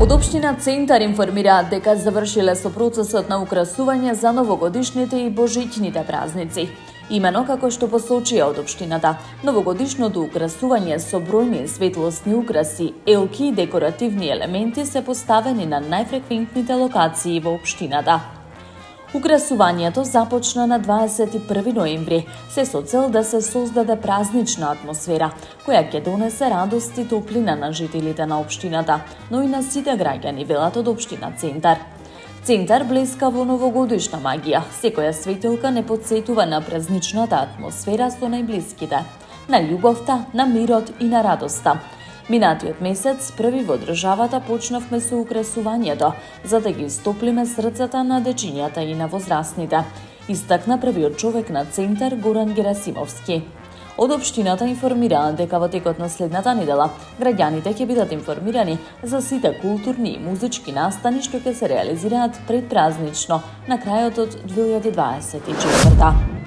Од општина Центар информираат дека завршиле со процесот на украсување за новогодишните и божиќните празници. Имено како што посочија од општината, новогодишното украсување со бројни светлосни украси, елки и декоративни елементи се поставени на најфреквентните локации во општината. Украсувањето започна на 21 ноември, се со цел да се создаде празнична атмосфера, која ќе донесе радост и топлина на жителите на општината, но и на сите граѓани, велат од општина Центар. Центар блеска во новогодишна магија, секоја светилка не потсетува на празничната атмосфера со најблиските, на љубовта, на мирот и на радоста. Минатиот месец, први во државата, почнавме со украсувањето, за да ги истоплиме срцата на дечињата и на возрастните, истакна првиот човек на Центар Горан Герасимовски. Од општината информираат дека во текот на следната недела граѓаните ќе бидат информирани за сите културни и музички настани што ќе се реализираат предпразнично на крајот од 2024.